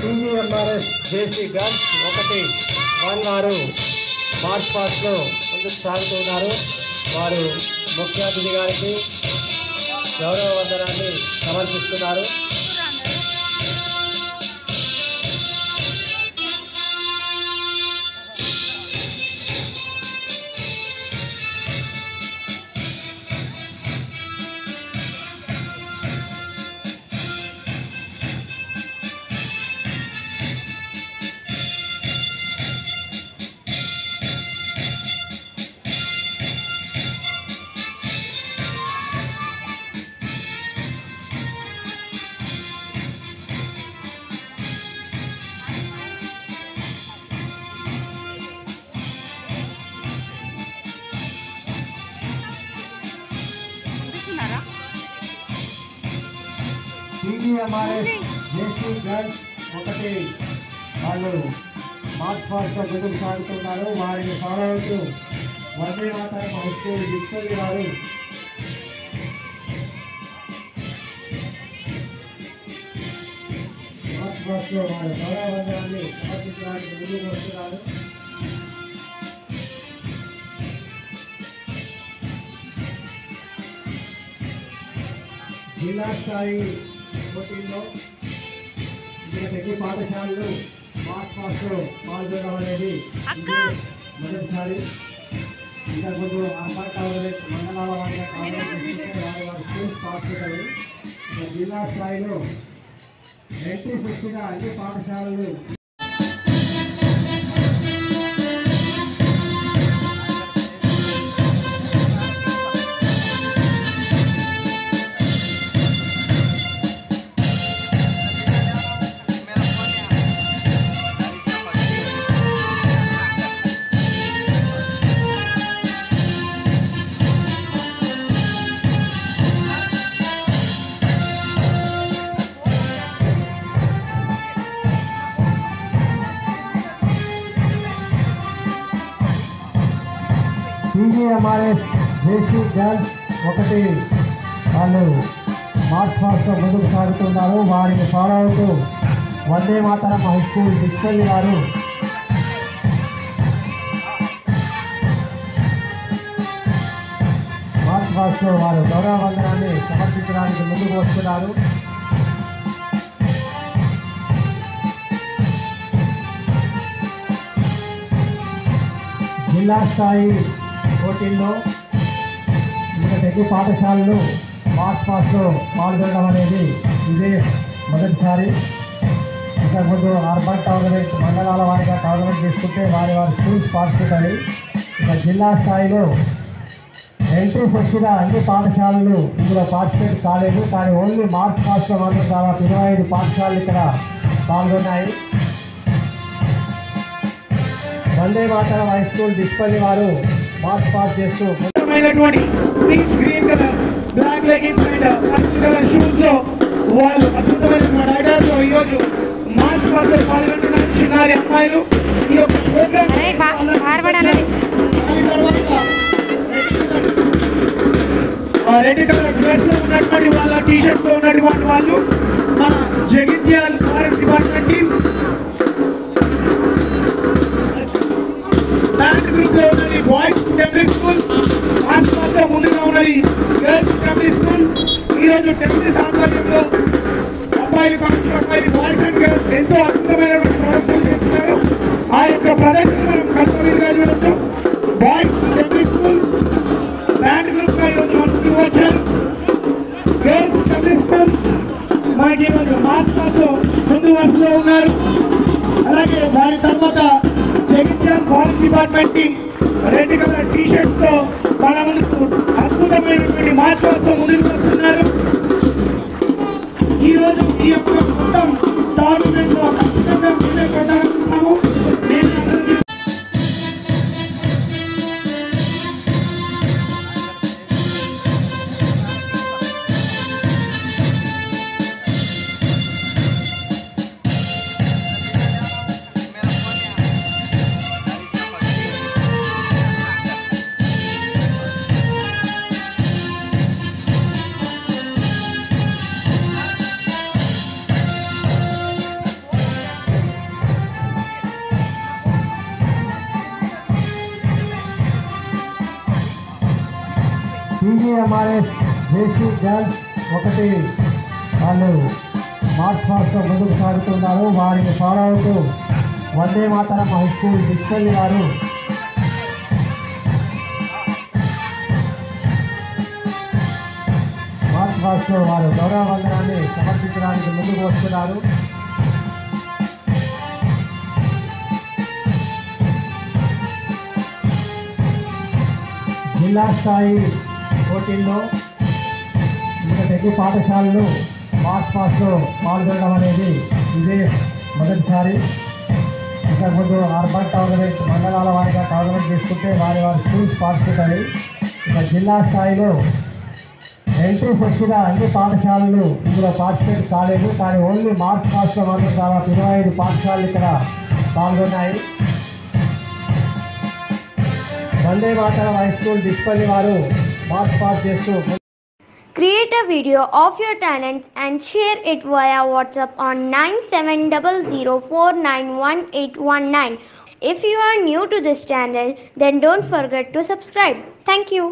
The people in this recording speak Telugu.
టీవీఎంఆర్ఎస్ జేసీ గన్స్ 1 వారు మార్చ్ పాస్ట్లో ముందుకు సాగుతున్నారు. వారు ముఖ్య అతిథి గారికి గౌరవ వందనాన్ని సమర్పిస్తున్నారు. టీవీఎంఆర్ఎస్ జేసీ గన్స్ 1 వాళ్ళు మార్చ్ పాస్ట్లో ముందుకు సాగుతున్నారు. వారిని ఫాలో అవుతూ వందే మాతరం హై స్కూల్ డిస్కవరీ వారు మార్చ్ పాస్ట్లో వారి గౌరవ వందనాన్ని సమర్పించడానికి ముందుకు వస్తున్నారు. జిల్లా స్థాయి పోటీల్లో ప్రతి పాఠశాలలు మార్చ్ పాస్ట్లో పాల్గొనడం అనేది మొదటిసారి. ఇంతకుముందు మండలాల వారిగా వారి స్కూల్స్ పాస్ అవుతాయి. జిల్లా స్థాయిలో ఎంట్రీ వచ్చిన అన్ని పాఠశాలలు టీవీఎంఆర్ఎస్ జేసీ గన్స్ 1 వాళ్ళు మార్చ్ పాస్ట్లో ముందుకు సాగుతున్నారు. వారిని ఫాలో అవుతూ వందే మాతరం హై స్కూల్ డిస్కవరీ వారు మార్చ్ పాస్ట్లో వారు గౌరవ వందనాన్ని సమర్పించడానికి ముందుకు వస్తున్నారు. జిల్లా స్థాయి పోటీల్లో ప్రతి పాఠశాలలు మార్చ్ పాస్ట్లో పాల్గొనడం అనేది ఇదే మొదటిసారి. ఇంతకుముందు అర్బన్ టోర్నమెంట్ మండలాల వారిగా టోర్నమెంట్ తీసుకుంటే వారి స్కూల్స్ పాల్గొంటాయి. ఇక జిల్లా స్థాయిలో ఎంట్రీస్ వచ్చిన అన్ని పాఠశాలలు ఇందులో పార్టిసిపేట్ కాలేదు. కానీ ఓన్లీ మార్చ్ పాస్ట్లో మాత్రం దాదాపు 25 పాఠశాలలు ఇక్కడ పాల్గొన్నాయి. Vande Mataram high school discovery వారు మార్చ్ పాస్ చేస్తూ green colour black leggings and purple colour shoes లో వాళ్ళు అద్భుతమైన రైడర్స్ ఈరోజు మార్చ్ పాస్ లో పాల్గొంటున్న చిన్నారి అమ్మాయిలు ఈ యొక్క ప్రోగ్రామ్ రెడ్ కలర్ డ్రెస్ లో ఉన్నటువంటి వాళ్ళ టీషర్ట్ తో ఉన్నటువంటి వాళ్ళు మన Jagtial forest department team. Band group లో ఉన్నది బాయ్స్ పబ్లిక్ స్కూల్, మార్చ్ పాస్లో ముందుగా ఉన్నది గర్ల్స్ పబ్లిక్ స్కూల్. ఈరోజు టెన్నిస్ ఆధ్వర్యంలో అబ్బాయిలు బాయ్స్ అండ్ గర్ల్స్ ఎంతో అద్భుతమైనటువంటి ప్రదర్శనలు చేస్తున్నారు. ఆ యొక్క ప్రదర్శన మనం కర్తవ్యంగా చూడొచ్చు. Boys public school band group గా ఈరోజు మనకు వచ్చారు. గర్ల్స్ పబ్లిక్ స్కూల్ మనకి ఈరోజు మార్చ్ పాస్లో ముందు వరుసలో ఉన్నారు. అలాగే వారి తర్వాత Jagtial forest department team red colour T shirts తో మన ముందుకు అద్భుతమైనటువంటి మార్చ్ పాస్లో ముందుకు వస్తున్నారు. ఈ రోజు ఈ యొక్క మొత్తం టోర్నమెంట్ లో ఖచ్చితంగా కొనసాగుతున్నాము. టీజీఎంఆర్ఎస్ జేసీ గర్ల్స్ 1 వాళ్ళు మార్చ్ పాస్తో ముందుకు సాగుతున్నారు. వారిని ఫాలో అవుతూ వందే మాతరం హై స్కూల్ డిస్కల్లి వారు మార్చ్ పాస్తో వారు గౌరవ వందనాన్ని సమర్పించడానికి ముందుకు వస్తున్నారు. జిల్లా స్థాయి పోటీల్లో ఇంకా తెలుగు పాఠశాలలు మార్చ్ పాస్లో పాల్గొనడం అనేది ఇదే మొదటిసారి. ఇంతకుముందు అర్బన్ టోర్నమెంట్ మండలాల వారిగా టోర్నమెంట్ చేసుకుంటే వారి స్కూల్స్ పార్టిసిపేట్ అయ్యి ఇక జిల్లా స్థాయిలో ఎంట్రీస్ వచ్చిన అన్ని పాఠశాలలు ఇందులో పార్టిసిపేట్ కాలేదు. కానీ ఓన్లీ మార్చ్ పాస్లో మాత్రం దాదాపు 25 పాఠశాలలు ఇక్కడ పాల్గొన్నాయి. వందే మాతరం హై స్కూల్ డిస్పల్లి వారు మార్చ్ పాస్ చేస్తూ Create a video of your talents and share it via WhatsApp on 9700491819. If you are new to this channel, then don't forget to subscribe. Thank you.